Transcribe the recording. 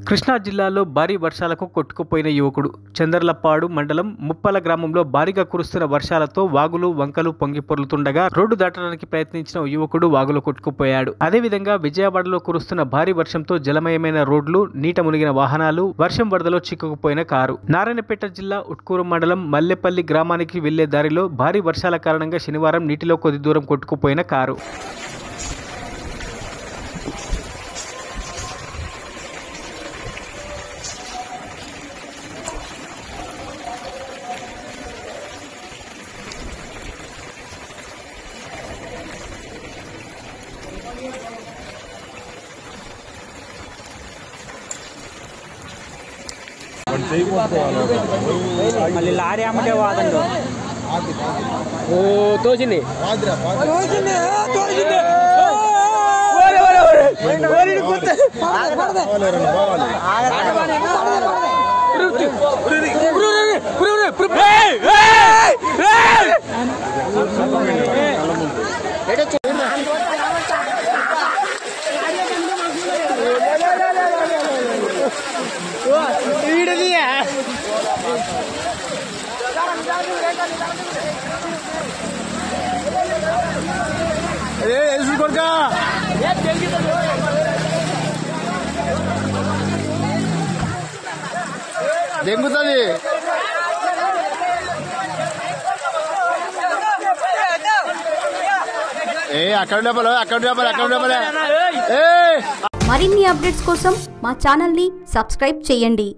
కృష్ణా జిల్లాలో భారీ వర్షాలకు కొట్టుకుపోయిన యువకుడు. చంద్రలపాడు మండలం ముప్పల గ్రామంలో భారీగా కురుస్తున్న వర్షాలతో వాగులు వంకలు పొంగి పొర్లుతుండగా రోడ్డు దాటడానికి ప్రయత్నించిన యువకుడు వాగులో కొట్టుకుపోయాడు. అదేవిధంగా విజయవాడలో కురుస్తున్న భారీ వర్షంతో జలమయమైన రోడ్లు, నీట మునిగిన వాహనాలు, వర్షం వరదలో చిక్కుకుపోయిన కారు. నారాయణపేట జిల్లా ఉట్కూరు మండలం మల్లెపల్లి గ్రామానికి వెళ్లే దారిలో భారీ వర్షాల కారణంగా శనివారం నీటిలో కొద్ది దూరం కొట్టుకుపోయిన కారు. మళ్ళీ లారీ అమ్మటే వాదండు ఓ తోసింది దెంగుతుంది. మరిన్ని అప్డేట్స్ కోసం మా ఛానల్ ని సబ్స్క్రైబ్ చేయండి.